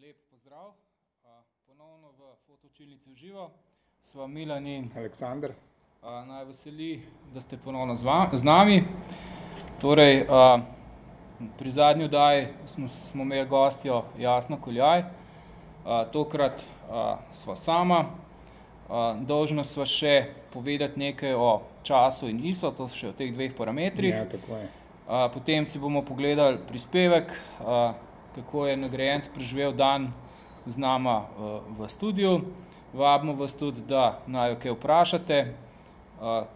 Lep pozdrav, ponovno v Fotoučilnici v živo. Sva Milan in Aleksandar. Naj veseli, da ste ponovno z nami. Torej, pri zadnji oddaji smo imeli gostjo Jasno Kuljaj. Tokrat sva sama. Dolžna sva še povedati nekaj o času in ISO, to še o teh dveh parametrih. Ja, tako je. Potem si bomo pogledali prispevek, kako je nagrajenec preživel dan z nama v studiu. Vabimo vas tudi, da naj kaj vprašate.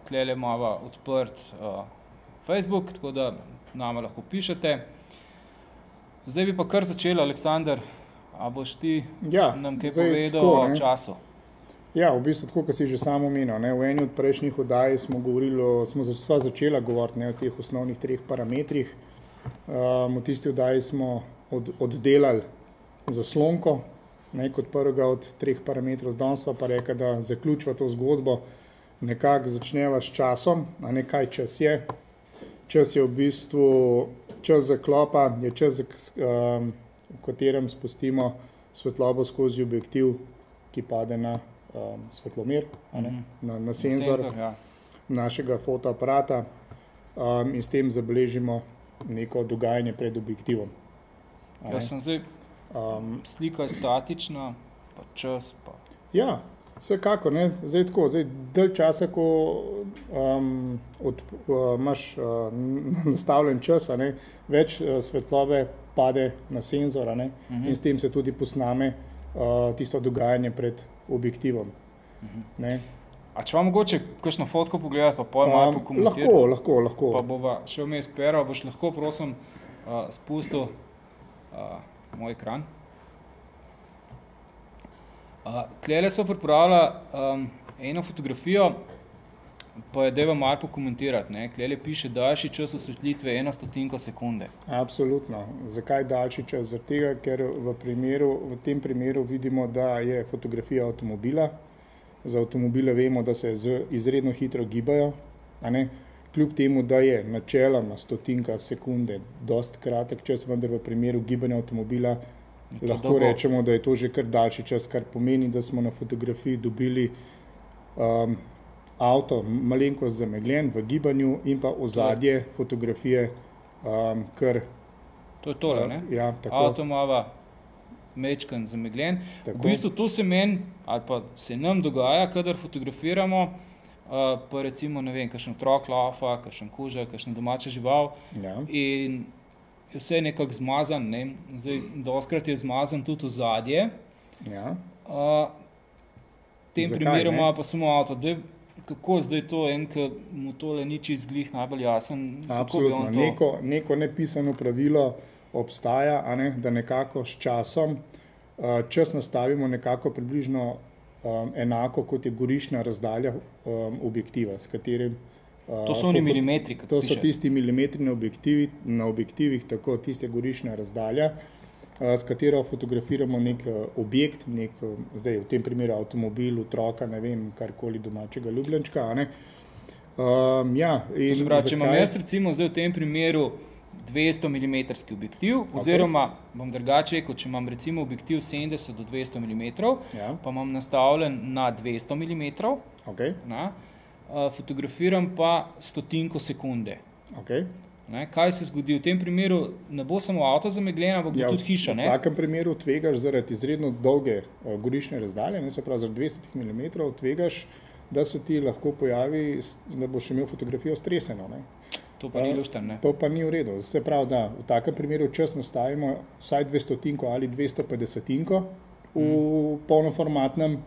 Tlele imamo odprt Facebook, tako da nama lahko pišete. Zdaj bi pa kar začel, Aleksandar, a boš ti nam kaj povedal o času? Ja, v bistvu tako, kot si že sam omenil, v eni od prejšnjih oddaj sva začela govoriti o teh osnovnih treh parametrih. V tisti oddaji smo oddelali zaslonko, kot prvega od treh parametrov. Danes sva pa rekla, da zaključiva to zgodbo, nekako začneva s časom, kaj čas je. Čas je v bistvu čas zaklopa, je čas, v katerem spustimo svetlobo skozi objektiv, ki pade na svetlomer, na senzor našega fotoaparata, in s tem zabeležimo neko dogajanje pred objektivom. Jaz sem zdaj, slika je statična, pa čas pa. Ja, vsekako, zdaj tako, dalj časa, ko imaš nastavljen čas, več svetlobe pade na senzor, in s tem se tudi posname tisto dogajanje pred objektivom. A če vam mogoče kakšno fotko pogledati, pa pol malo pokomentirati? Lahko. Pa bova še vmes Pero, boš lahko, prosim, spustil moj ekran. Tlele sva pripravila eno fotografijo, pa je deva malo pokomentirati. Tlele piše daljši čas osvetlitve 1/100 sekunde. Absolutno. Zakaj daljši čas? Zaradi tega, ker v tem primeru vidimo, da je fotografija avtomobila. Za avtomobile vemo, da se izredno hitro gibajo, kljub temu, da je načeloma 100 sekunde dosti kratek čas, vendar v primeru gibanja avtomobila lahko rečemo, da je to že kar daljši čas, kar pomeni, da smo na fotografiji dobili avto malenkost zamegljen v gibanju in pa ozadje fotografije kar... To je tole, ne? Ja, tako. Avto imava mečkan zamegljen. V bistvu to se meni, ali pa se nam dogaja, kadar fotografiramo, pa recimo, ne vem, kakšen otrok laufa, kakšen kuža, kakšna domača žival, in vse je nekako zmazan, Zdaj, dostikrat je zmazan tudi ozadje. Ja. V tem primeru ima pa samo avto. Kako zdaj to ki mu tole ni čisto glih najbolj jasen? Absolutno. Neko nepisano pravilo obstaja, da nekako s časom čas nastavimo nekako približno enako, kot je goriščna razdalja objektiva, s katerim... To so oni milimetri, kot piše. To so tisti milimetri na objektivih, tako tiste goriščna razdalja, s katero fotografiramo nek objekt, zdaj v tem primeru avtomobil, otroka, ne vem, karkoli domačega ljubljenčka. Če imam jaz recimo zdaj v tem primeru 200 mm objektiv, oziroma bom drugače rekel, če imam recimo objektiv 70 do 200 mm, pa imam nastavljen na 200 mm, fotografiram pa 100 sekunde. Kaj se zgodi? V tem primeru ne bo samo avto zamegljen, ampak bo tudi hiša. V takem primeru tvegaš zaradi izredno dolge goriščne razdalje, se pravi zaradi 200 mm tvegaš, da se ti lahko pojavi, da boš imel fotografijo streseno. To pa ni luštno, To pa ni v redu. Se pravi, da v takem primeru čas nastavimo vsaj 200 ali 250 v polnoformatnem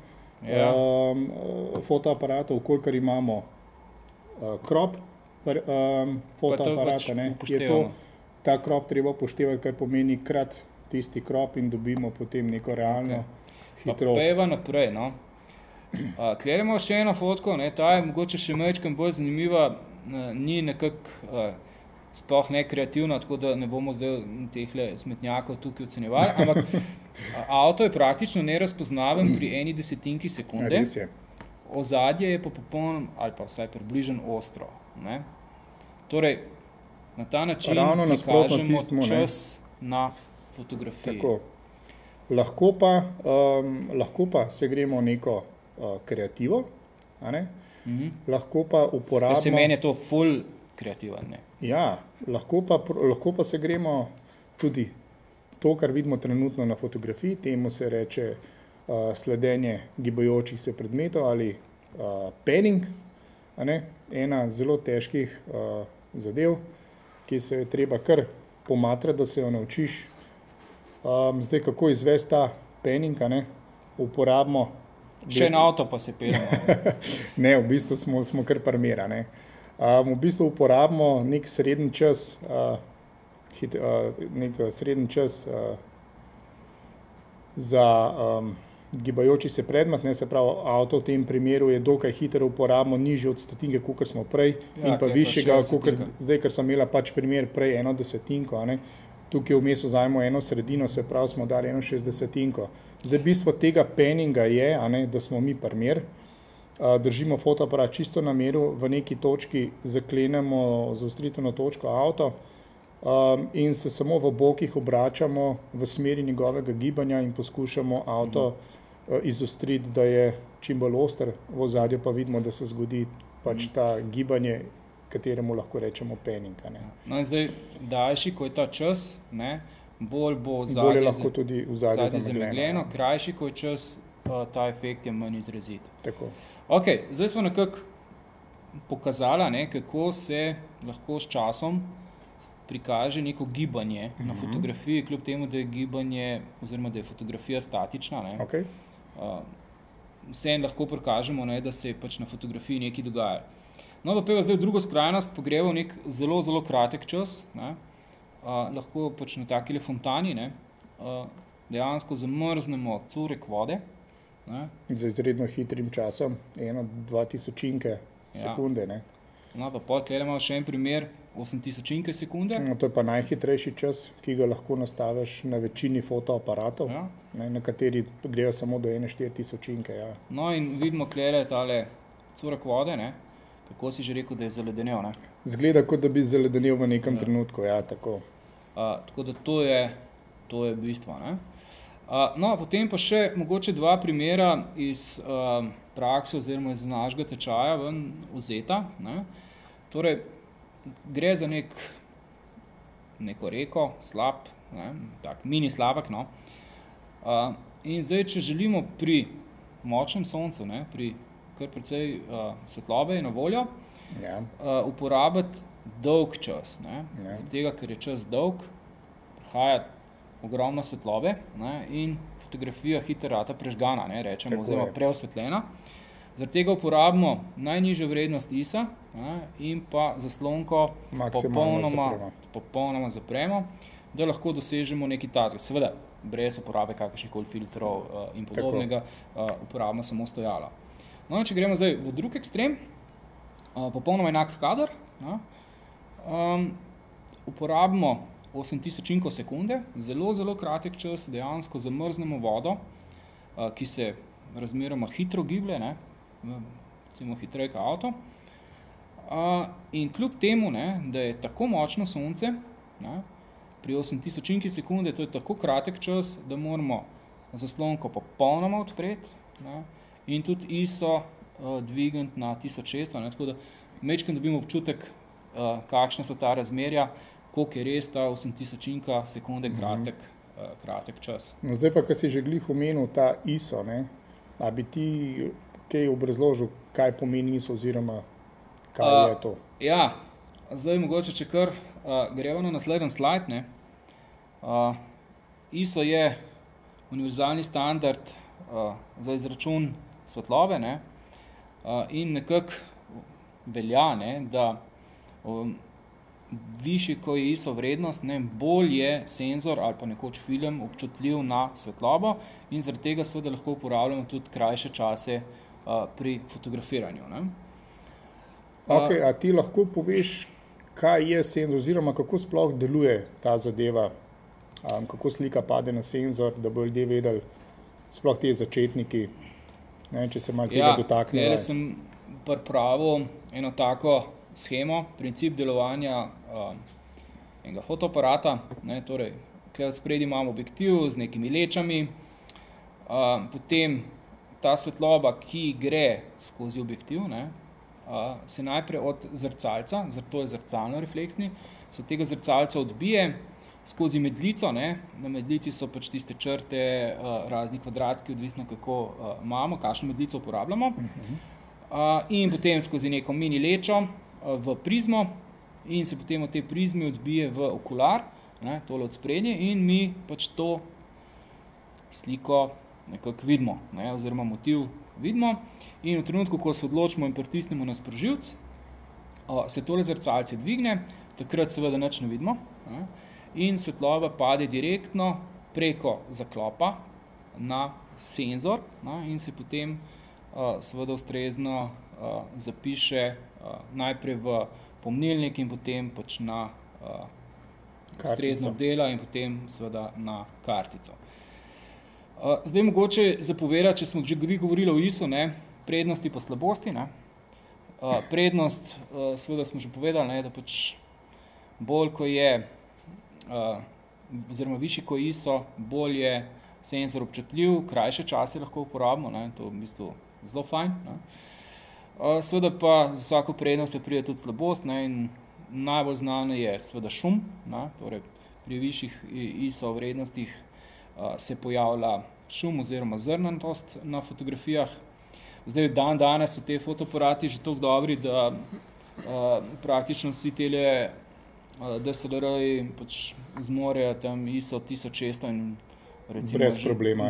fotoaparatu, kolikor imamo crop fotoaparata, je to ta crop treba upoštevati, kar pomeni krat tisti crop in dobimo potem neko realno hitrost. Pa peva naprej, Tlele imamo še eno fotko, ta je mogoče še majčkam bolj zanimiva, ni nekako sploh nekreativna, tako da ne bomo zdaj tehle smetnjakov tukaj ocenjevali, ampak avto je praktično nerazpoznaven pri 1/10 sekunde. Res je. Ozadje je pa popoln ali pa vsaj približen ostro. Torej, na ta način prikažemo čas na fotografiji. Tako. Lahko pa segremo neko kreativo, a ne? Lahko pa uporabimo... Se meni je to ful kreativen, ne? Ja, lahko pa segremo tudi to, kar vidimo trenutno na fotografiji, temu se reče sledenje gibajočih se predmetov ali panning, a ne? Ena zelo težkih zadev, ki se je treba kar pomatrati, da se jo naučiš. Zdaj, kako izvesti ta panning, a ne? Uporabimo... Še na avto pa se peljemo. Ne, v bistvu smo kar primera, ne. V bistvu uporabimo nek srednji čas, za gibajoči se predmet, ne, se pravi, avto v tem primeru je dokaj hitro uporabimo, nižje od stotinke, kakor smo prej, in pa višjega, zdaj, ker smo imela pač primer prej 1/10, a ne. Tukaj vmes vzajemo eno sredino, se pravi, smo dali 1/60. Zdaj, bistvo tega panninga je, a ne, da smo mi primer, držimo fotoaparat čisto na meru, v neki točki zaklenemo zaostritveno točko avto in se samo v bokih obračamo v smeri njegovega gibanja in poskušamo avto izostriti, da je čim bolj oster, v ozadju pa vidimo, da se zgodi pač ta gibanje, kateremu lahko rečemo panning. No in zdaj, daljši, ko je ta čas, ne, bolj bo bolj je lahko tudi vzadje zamegljeno, krajši, ko je čas, ta efekt je manj izrazit. Tako. Ok, zdaj smo nekako pokazala, ne, kako se lahko s časom prikaže neko gibanje na fotografiji, kljub temu, da je gibanje, oziroma da je fotografija statična. Ne. Okay. Vse lahko prikažemo, ne, da se je pač na fotografiji nekaj dogaja. No, pa peva zdaj v drugo skrajnost, pogreva nek zelo, zelo kratek čas, ne, lahko pač na takile fontani, ne, dejansko zamrznemo curek vode. Ne. Z izredno hitrim časom, 1-2 tisočinke sekunde. Ne. No, pa potem imamo še en primer, 8 tisočinke sekunde. No, to je pa najhitrejši čas, ki ga lahko nastaviš na večini fotoaparatov, ne, na kateri grejo samo do 1,4 tisočinke. Ja. No in vidimo klele tale curek vode, ne. Kako si že rekel, da je zaledenel, ne? Zgleda, kot da bi zaledenel v nekem trenutku, ja, tako. Tako da to je bistvo, ne? No, potem pa še mogoče dva primera iz prakse oziroma iz našega tečaja ven vzeta, ne? Torej, gre za neko reko, slap, ne? Tak mini slavek, no? In zdaj, če želimo pri močnem soncu, ne? Pri kar precej svetlobe je na voljo, uporabiti dolg čas. Ne? Tega, ker je čas dolg, prihaja ogromno svetlobe, ne? In fotografija hitro rata prežgana, ne? Rečemo, oziroma preosvetljena. Zaradi tega uporabimo najnižjo vrednost ISA, ne? In pa zaslonko popolnoma zapremo, da lahko dosežemo neki tazga. Seveda, brez uporabe kakršnihkoli filtrov in podobnega, uporabimo samo stojala. No, če gremo zdaj v drug ekstrem, popolnoma enak kadar, uporabimo 8 tisočinko sekunde, zelo, zelo kratek čas, dejansko zamrznemo vodo, ki se razmeroma hitro giblje, ne, recimo hitreje kot avto. In kljub temu, ne, da je tako močno sonce, ne, pri 8 tisočinki sekunde, to je tako kratek čas, da moramo zaslonko popolnoma odpreti, ne, in tudi ISO dvigniti na 1600, ne, tako da mečkam dobimo občutek, kakšna so ta razmerja, koliko je res ta 8 tisočinka sekunde kratek čas. No, zdaj pa, ko si že glih omenil ta ISO, ne, a bi ti kaj obrazložil, kaj pomeni ISO oziroma kaj je to? Ja, zdaj mogoče, če kar gremo na naslednji slajd, ne, ISO je univerzalni standard za izračun svetlobe, ne, in nekako velja, ne, da višji, ko je ISO vrednost, ne, bolj je senzor ali pa nekoč film občutljiv na svetlobo in zaradi tega seveda lahko uporabljamo tudi krajše čase pri fotografiranju. Ne. Ok, a ti lahko poveš, kaj je senzor oziroma kako sploh deluje ta zadeva, kako slika pade na senzor, da bo ljudje vedeli, sploh te začetniki, ne, če se malo tega dotaknejo. Ja, sem pripravil eno tako shemo, princip delovanja enega fotoaparata, ne, torej Tukaj odspredje imamo objektiv z nekimi lečami, potem ta svetloba, ki gre skozi objektiv, ne, se najprej od zrcalca, to je zrcalno refleksni, se od tega zrcalca odbije skozi medlico, ne, na medlici so pač tiste črte, razni kvadratki, odvisno kako imamo, kakšno medlico uporabljamo, in potem skozi neko mini lečo v prizmo in se potem od te prizme odbije v okular, ne, tole odspredje, in mi pač to sliko nekako vidimo, ne, oziroma motiv vidimo, in v trenutku, ko se odločimo in pritisnemo na sprožilec, se tole zrcalce dvigne, takrat seveda nič ne vidimo, ne, in svetloba pade direktno preko zaklopa na senzor, ne, in se potem seveda ustrezno zapiše najprej v pomnilnik in potem pač na ustrezno dela in potem seveda na kartico. Zdaj mogoče zapovedati, če smo že govorili o ISO, ne, prednosti pa slabosti. Ne. Prednost, seveda smo že povedali, ne, da pač bolj, ko je, oziroma višji, ko je ISO, bolj je senzor občutljiv, krajše čase lahko uporabimo, ne, to v bistvu zelo fajn. Ne. Seveda pa za vsako prednost se pride tudi slabost, ne, in najbolj znano je seveda šum, ne, torej pri višjih ISO vrednostih se pojavlja šum oziroma zrnatost na fotografijah. Zdaj, danes so te fotoaparati že toliko dobri, da praktično vsi tele DSLR-ji pač zmorejo tam ISO 1600 in recimo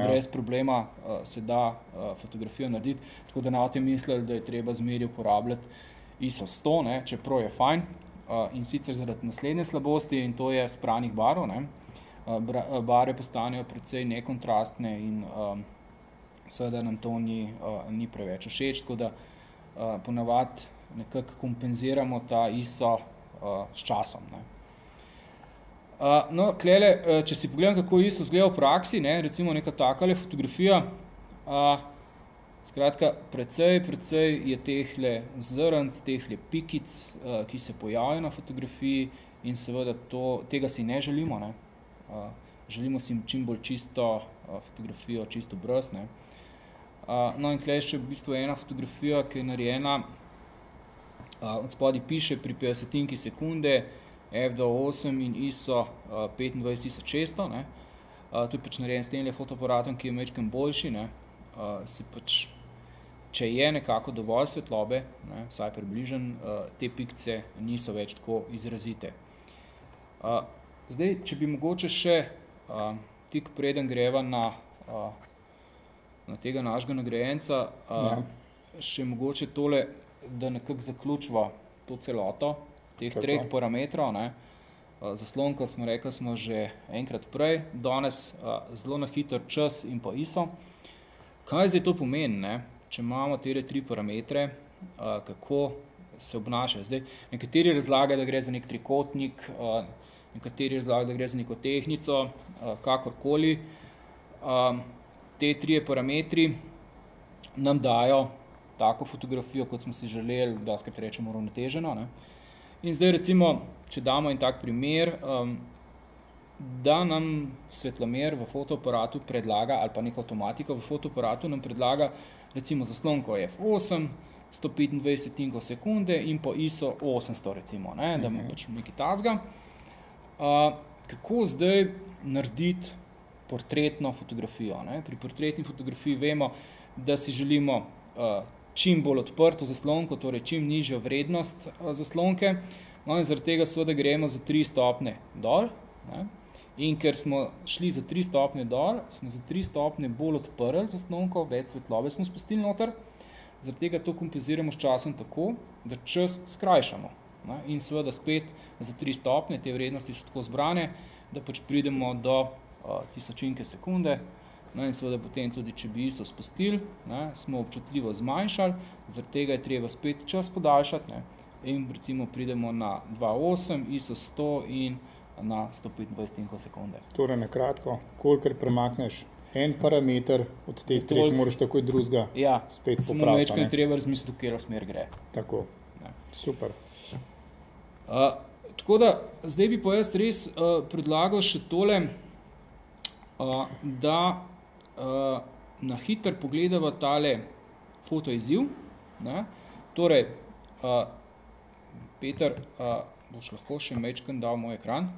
brez problema se da fotografijo narediti. Tako da na tem mislili, da je treba zmeri uporabljati ISO 100, ne, čeprav je fajn, in sicer zaradi naslednje slabosti, in to je spranih barv, ne. Barve postanejo precej nekontrastne in seveda nam to ni preveč všeč, tako da ponavadi nekako kompenziramo ta ISO s časom. Ne. No, klele, če si pogledam, kako ISO izgleda v praksi, ne, recimo neka takale fotografija, skratka, precej je tehle zrnc, tehle pikic, ki se pojavijo na fotografiji in seveda tega si ne želimo, ne. Želimo si čim bolj čisto fotografijo, čisto brez, ne. No in tukaj še v bistvu ena fotografija, ki je narejena, od spodaj piše pri 50 sekunde, f2.8 in ISO 25600, ne. To je pač narejen s temle fotoaparatom, ki je majčkeno boljši, ne. Se pač, če je nekako dovolj svetlobe, ne, vsaj približen, te pikce niso več tako izrazite. Zdaj, če bi mogoče še tik preden greva na tega našega nagrajenca, še mogoče tole, da nekako zaključiva to celoto teh treh parametrov, ne. Zaslonko smo rekli, smo že enkrat prej, danes zelo na hiter čas in pa ISO. Kaj zdaj to pomeni, ne? Če imamo te tri parametre, kako se obnašajo? Zdaj, nekateri razlagajo, da gre za nek trikotnik, nekateri razlagajo, da gre za neko tehnico, kakorkoli. Te trije parametri nam dajo tako fotografijo, kot smo si želeli, da skrat rečemo uravnoteženo, ne. In zdaj recimo, če damo en tak primer, da nam svetlomer v fotoaparatu predlaga, ali pa neka avtomatika v fotoaparatu nam predlaga recimo zaslonko f8, 125 tinkov sekunde in po ISO 800 recimo, ne, da imamo pač nekaj tazga. Kako zdaj narediti portretno fotografijo, ne? Pri portretni fotografiji vemo, da si želimo čim bolj odprto zaslonko, torej čim nižjo vrednost zaslonke, no in zaradi tega seveda gremo za 3 stopnje dol, ne? In ker smo šli za 3 stopnje dol, smo za 3 stopnje bolj odprli zaslonko, več svetlobe smo spustili noter, zaradi tega to kompenziramo s časom tako, da čas skrajšamo, ne? In seveda spet za 3 stopnje, te vrednosti so tako zbrane, da pač pridemo do tisočinke sekunde, no in seveda potem tudi, če bi ISO spustili, ne, smo občutljivo zmanjšali, zaradi tega je treba spet čas podaljšati, ne, in recimo pridemo na 2.8, ISO 100 in na 125 tinkov sekunde. Torej, na kratko, kolikor premakneš en parameter od teh treh, moraš takoj drugega spet popraviti. Samo večkrat je treba razmisliti, v katero smer gre. Tako, super. Tako da, zdaj bi pa jaz res predlagal še tole, da na hitro pogledava tale fotoizziv. Ne? Torej, Peter, boš lahko še majčkeno dal moj ekran.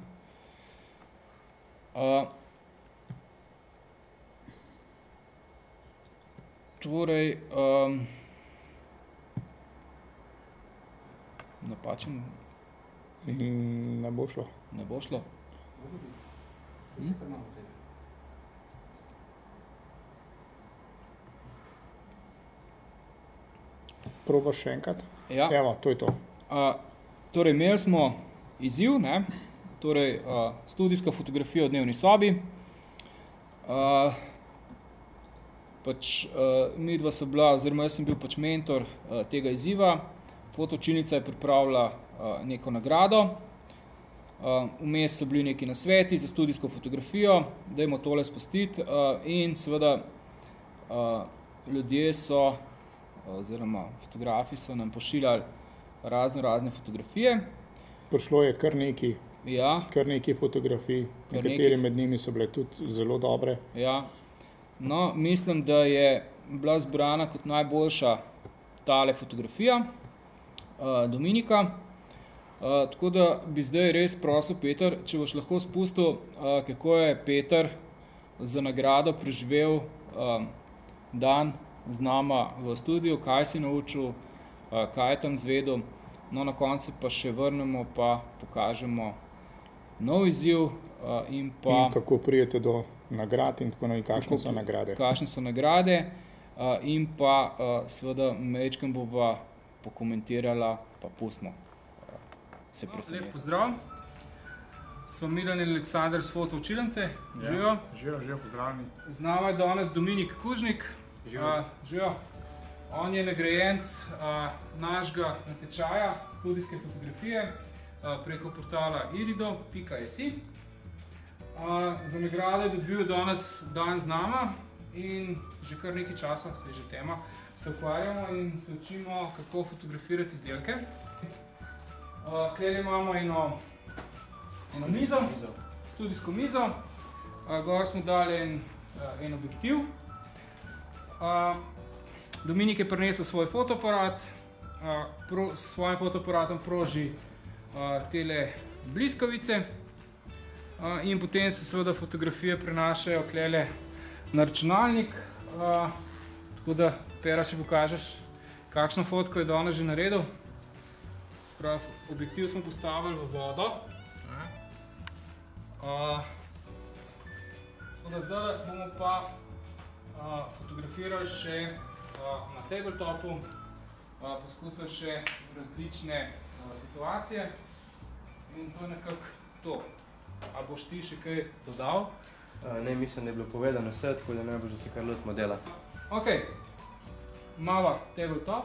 Torej, napačen? Ne bo šlo. Ne bo šlo? Probaš še enkrat? Ja. Evo, to je to. Torej, imeli smo izziv, ne? Torej, studijska fotografija v dnevni sobi. Midva so bila, oziroma jaz sem bil pač mentor tega izziva. Fotočilnica je pripravila neko nagrado. Vmes so bili neki nasveti za studijsko fotografijo, dajmo tole spustiti in seveda ljudje so, oziroma fotografi so nam pošiljali razne fotografije. Prišlo je kar nekaj, ja. Kar nekaj fotografij, nekatere med njimi so bile tudi zelo dobre. Ja. No, mislim, da je bila zbrana kot najboljša tale fotografija Dominika. Tako da bi zdaj res prosil, Peter, če boš lahko spustil, kako je Peter za nagrado preživel dan z nama v studiu, kaj si naučil, kaj je tam zvedel. No, na koncu pa še vrnemo pa pokažemo nov izziv in pa... In kako prijete do nagrad in tako naprej, kakšne so nagrade. Kakšne so nagrade in pa seveda majčkeno bova pokomentirala, pa pustimo se preseneti. Lep pozdrav. Sva Miran in Aleksandar s Fotoučilnice. Živijo. Živijo, pozdravljeni. Z nama je danes Dominik Kužnik. Živijo. On je nagrajenec našega natečaja studijske fotografije preko portala irido.si. Za nagrado je dobil danes dan z nama in že kar nekaj časa, sveža tema, se ukvarjamo in se učimo, kako fotografirati izdelke. Tlele imamo eno mizo, studijsko mizo, gor smo dali en objektiv. Dominik je prinesel svoj fotoaparat, s svojim fotoaparatom proži tele bliskavice in potem se seveda fotografije prenašajo tlele na računalnik. Tako da, Pera, če pokažeš, kakšno fotko je danes že naredil. Objektiv smo postavili v vodo. Zdaj bomo pa fotografirali še na tabletopu, poskusili še različne situacije in to je nekako to. A boš ti še kaj dodal? Ne, mislim, da je bilo povedano vse, tako da najbolj, da se kar lotimo delati. Ok, mava tabletop.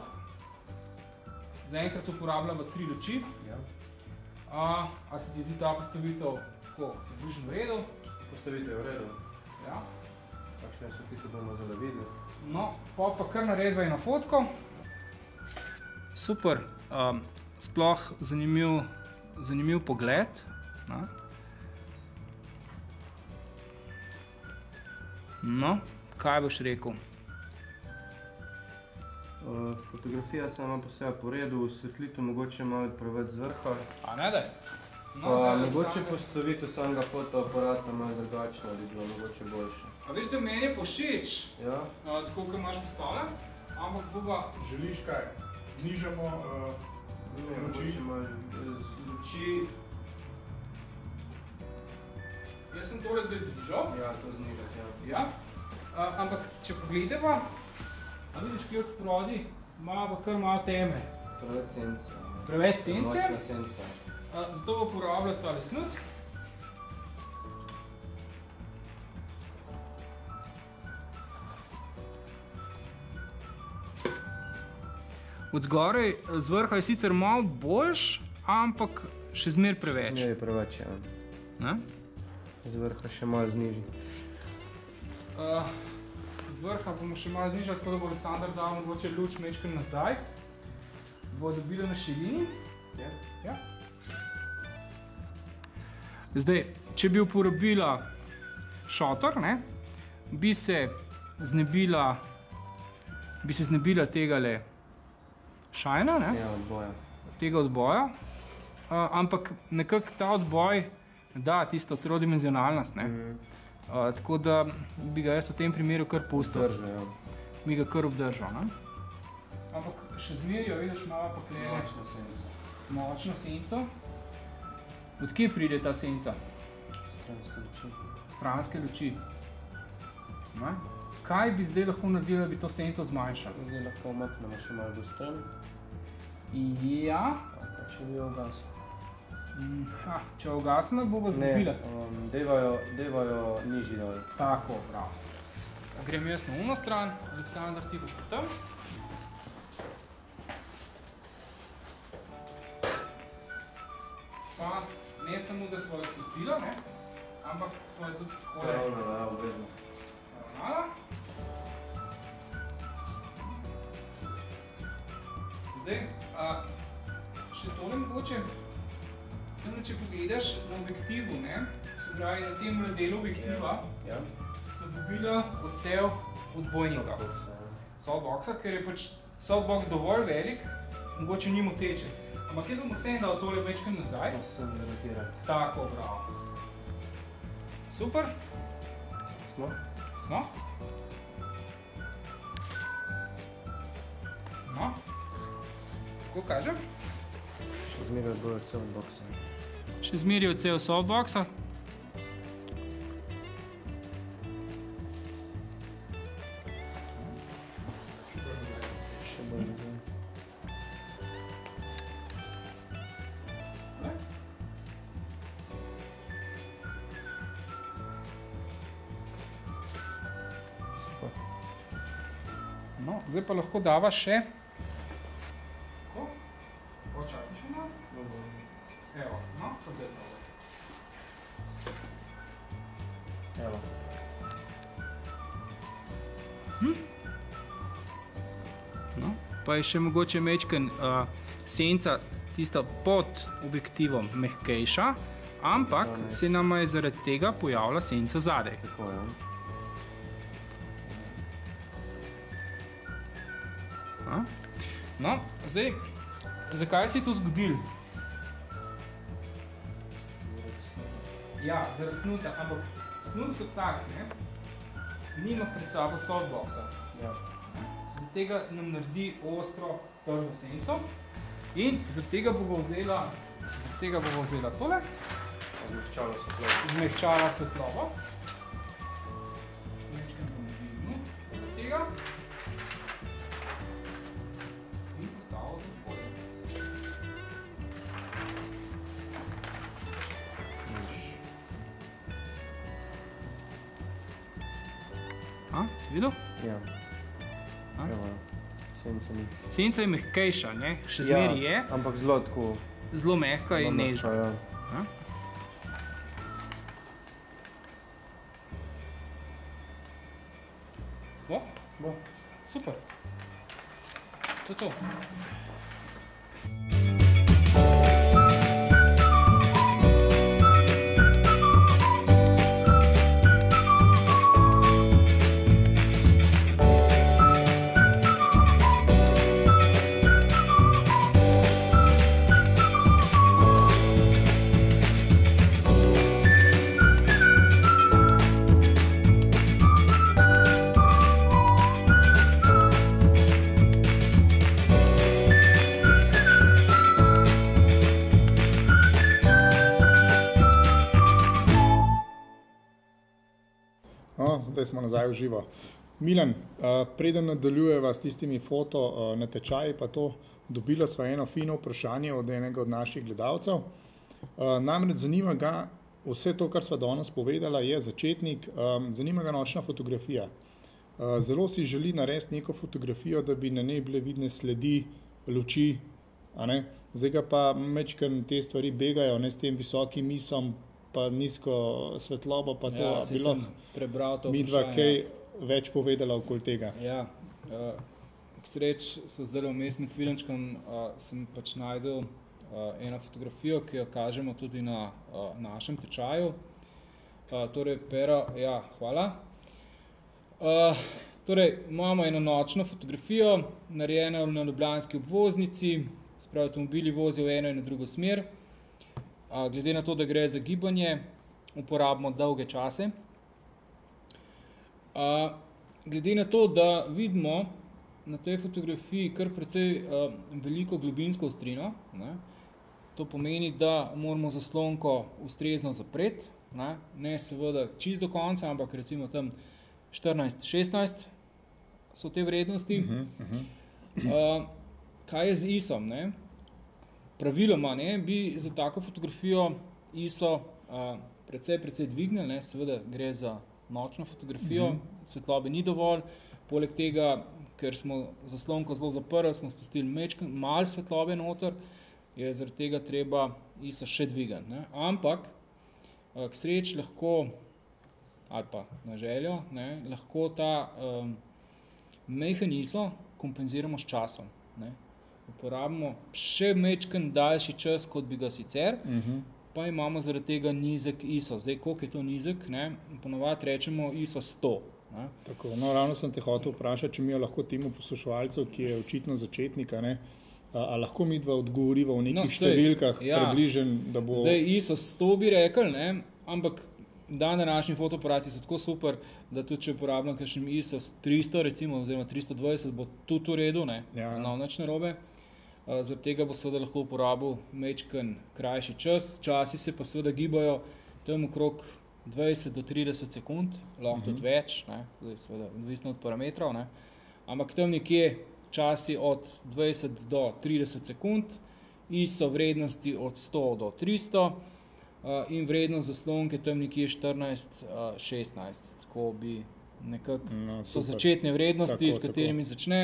Zaenkrat uporabljamo 3 luči. A se ti zdi ta postavitev tako približno v redu? Postavitev je v redu. Ja. Kakšne so ti, ko bomo zelo videli. No, pa kar naredva eno fotko. Super, sploh zanimiv pogled. No, kaj boš rekel? Fotografija sama po sebi po redu, osvetlitev mogoče malo preveč z vrha. A ne da? Mogoče postavitev samega fotoaparata malo drugačno, bi bilo mogoče boljše. A veš, da meni je povšeč, Ja. tako, kot imaš postavljen, ampak bova... Želiš kaj? Znižamo Ne, mogoče malo z luči. Jaz sem tole zdaj znižal. Ja, to znižati, ja. Ja. Ampak, če pogledava, a vidiš, kje od sprodi, ima pa kar malo teme. Preveč sence. Preveč sence. Nočna senca. Zato bo uporabljal tale snut. Od zgoraj, z vrha je sicer malo boljš, ampak še zmer preveč. Zmer je preveč, ja. Ne? Z vrha še malo zniži. Z vrha bomo še malo znižali, tako da bo Aleksandar dal mogoče luč majčkeno nazaj. Bo dobila na širini. Ja. Zdaj, če bi uporabila šotor, ne, bi se znebila tegale šajna, ne, Ja, odboja. tega odboja, ampak nekako ta odboj da tisto trodimenzionalnost, ne. Tako da bi ga jaz v tem primeru kar pustil. Drža, ja. Bi ga kar obdržal, ne. Ampak še zmeraj jo vidiš malo poklene. Močna senca. Močno senco. Od kje pride ta senca? Stranske luči. Stranske luči. Ne? Kaj bi zdaj lahko naredili, da bi to senco zmanjšali? Zdaj lahko omaknemo še malo do stran. Ja. Pa če bi jo ugasnil. Če jo ugasnila, bo pa zgubila. Devajo nižji dol. Tako, prav. Grem jaz na uno stran, Aleksandar, ti boš pa tam. Pa ne samo, da smo jo spustila, ne, ampak smo jo tudi takole Ravno, obvezno. ravnala. Zdaj, še tole mogoče, tam, če pogledaš na objektivu, ne, se pravi na tem delu objektiva, Ja. smo dobila odsev odbojnika. Softboxa, ker je pač softbox dovolj velik, mogoče ni moteče. Ampak jaz bom vseeno dal tole večkrat nazaj. Sem delegirat. Tako, bravo. Super. Smo? Smo. No. Kako kažem? Še zmeraj odboja od softboxa. Še zmeraj odsev softboxa. Še bolj nazaj. Super. No, zdaj pa lahko dava še. Tako. Počakaj še malo. Evo, no, pa zdaj tole. Evo. No, pa je še mogoče mečken senca tista pod objektivom mehkejša, ampak se nama je zaradi tega pojavila senca zadaj. Tako, ja. No, zdaj, zakaj se je to zgodilo? Ja, zaradi snuta, ampak snut kot tak, ne, nima pred sabo softboxa. Ja. Zaradi tega nam naredi ostro prvo senco in zaradi tega bomo vzela tole, Zmehčalo svetlobo. zmehčala svetlobo. Večkrat bom dvignil zaradi tega. In postavil tudi polje. Si videl? Ja. A? Evo, senca ni. Senca je mehkejša, ne? Še zmeraj je, Ampak zelo tako. zelo mehka in nežna. Ja. A? Bo? Super. To je to. No, zdaj smo nazaj v živo. Milan, preden nadaljujeva s tistimi foto natečaji, pa to dobila sva eno fino vprašanje od enega od naših gledalcev. Namreč zanima ga, vse to, kar sva danes povedala, je začetnik, zanima ga nočna fotografija. Zelo si želi narediti neko fotografijo, da bi na njej bile vidne sledi luči, a ne? Zdaj ga pa mečkam te stvari begajo, ne, s tem visokim misom, pa nizko svetlobo, pa to, Ja, a bi lahko prebral to midva vprašanje. kaj več povedala okoli tega. Ja, k sreč so zdaj vmes med filmčkom sem pač najdel eno fotografijo, ki jo kažemo tudi na našem tečaju. Torej, Pero, ja, hvala. Torej, imamo eno nočno fotografijo, narejeno na ljubljanski obvoznici, spravi avtomobili vozijo v eno in na drugo smer. Glede na to, da gre za gibanje, uporabimo dolge čase. Glede na to, da vidimo na tej fotografiji kar precej veliko globinsko ostrino, ne, to pomeni, da moramo zaslonko ustrezno zapreti, ne seveda čist do konca, ampak recimo tam 14-16 so te vrednosti. Kaj je z ISO-om? Ne? Praviloma bi za tako fotografijo ISO precej dvignili, ne? Seveda gre za nočno fotografijo, svetlobe ni dovolj, poleg tega, ker smo zaslonko zelo zaprli, smo spustili malo svetlobe noter, je zaradi tega treba ISO še dvigati. Ne? Ampak k sreči lahko, ali pa na željo, ne, lahko ta majhen ISO kompenziramo s časom. Ne. Uporabimo še majčken daljši čas, kot bi ga sicer, pa imamo zaradi tega nizek ISO. Zdaj, koliko je to nizek? Ne, ponovadi rečemo ISO 100. Ne. Tako, no, ravno sem te hotel vprašati, če mi jo lahko temu poslušalcev, ki je očitno začetnika, ne, a lahko mi dva odgovoriva v nekih številkah približen, da bo... Zdaj, ISO 100 bi rekel, ne, ampak današnji fotoaparati so tako super, da tudi če uporabljam kakšen ISO 300, recimo, oziroma 320, bo tudi v redu, ne, nič narobe. Zaradi tega bo seveda lahko uporabil majčken krajši čas. Časi se pa seveda gibajo tam okrog 20 do 30 sekund, lahko tudi več, ne, seveda odvisno od parametrov, ne. Ampak tam nekje časi od 20 do 30 sekund, ISO vrednosti od 100 do 300 in vrednost zaslonke tam nekje 14-16, tako bi nekako so začetne vrednosti, tako, s katerimi začne,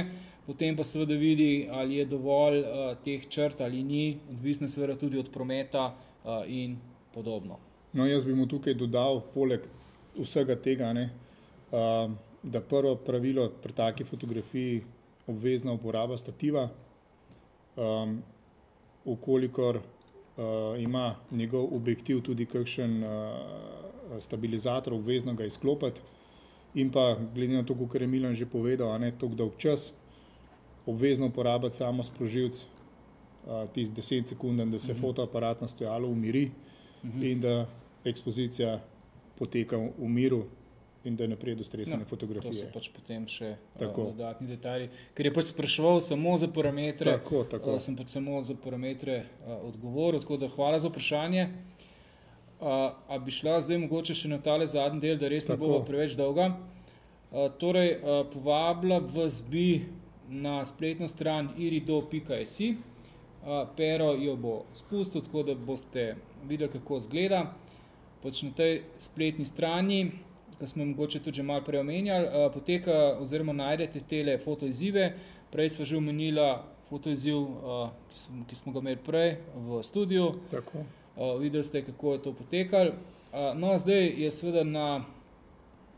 potem pa seveda vidi, ali je dovolj teh črt ali ni, odvisno seveda tudi od prometa in podobno. No, jaz bi mu tukaj dodal, poleg vsega tega, ne, da prvo pravilo pri taki fotografiji obvezna uporaba stativa, ukolikor ima njegov objektiv tudi kakšen stabilizator, obvezno ga izklopiti in pa, glede na to, kakor je Milan že povedal, a ne toliko dolg čas, obvezno uporabiti samo sprožilc tisti 10 sekunden, da se fotoaparat na stojalo umiri in da ekspozicija poteka v miru in da ne prije do stresene fotografije. To so pač potem še dodatni detalji. Ker je pač spraševal samo za parametre, sem pač samo za parametre odgovoril, tako da hvala za vprašanje. A bi šla zdaj mogoče še na tale zadnji del, da res ne bo preveč dolga. Torej, povabila vas bi na spletno stran irido.si. Pero jo bo spustil, tako da boste videli, kako izgleda. Pač na tej spletni strani, ko smo mogoče tudi že malo prej omenjali, poteka oziroma najdete tele fotoizzive. Prej sva že omenila fotoizziv, ki smo ga imeli prej v studiu. Tako. Videli ste, kako je to potekalo. No, zdaj je seveda na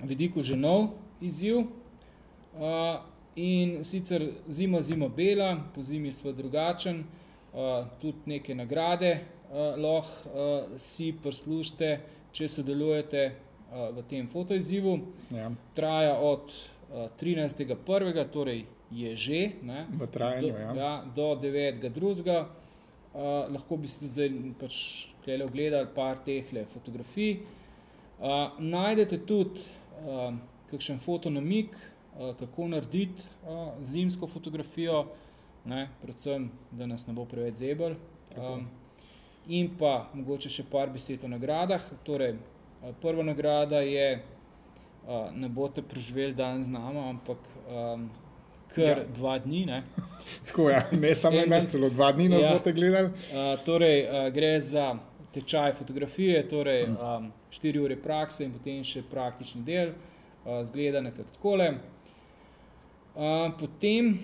vidiku že nov izziv in sicer zima bela, po zimi je seveda drugačen, tudi neke nagrade lahko si prislužite, če sodelujete v tem fotoizzivu. Ja. Traja od 13.1., torej je že, ne, v trajanju, do 9.2. Lahko bi si zdaj pač tukaj ogledali par tehle fotografij. Najdete tudi kakšen fotonamik, kako narediti zimsko fotografijo, ne, predvsem, da nas ne bo preveč zebel. In pa mogoče še par besed o nagradah. Torej, prva nagrada je, ne boste preživeli dan z nama, ampak kar 2 dni, ne. Tako ne samo en dan, celo 2 dni nas boste gledali. Torej, gre za tečaj fotografije, torej 4 ure prakse in potem še praktični del, zgleda nekako takole. Potem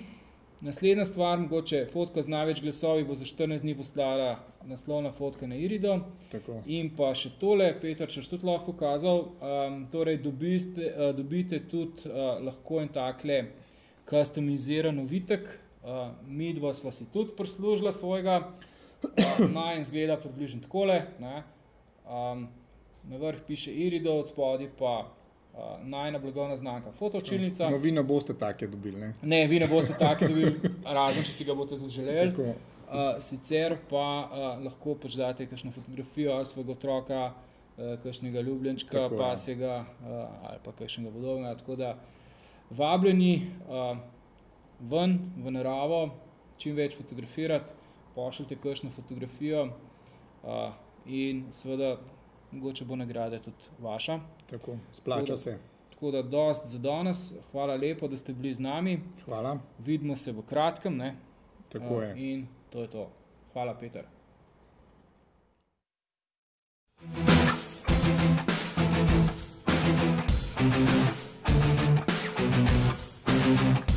naslednja stvar, mogoče fotka z največ glasovi bo za 14 dni poslala naslovna fotka na Irido. Tako. In pa še tole, Peter, če tudi lahko pokazal, torej dobite tudi lahko en takle customiziran ovitek. Midva sva si tudi prislužila svojega, najen zgleda približno takole, ne. Na vrh piše Irido, od spodaj pa najna blagovna znamka Fotočilnica. No, vi ne boste take dobili, ne? Ne, vi ne boste take dobili, razen če si ga boste zaželeli. Sicer pa lahko pač date kakšno fotografijo svojega otroka, kakšnega ljubljenčka, pasjega ali pa kakšnega podobnega. Tako da vabljeni ven, v naravo, čim več fotografirati, pošljite kakšno fotografijo in seveda mogoče bo nagrada tudi vaša. Tako, splača se. Tako da dost za danes. Hvala lepo, da ste bili z nami. Hvala. Vidimo se v kratkem, ne? Tako je. In to je to. Hvala, Peter. Thank you.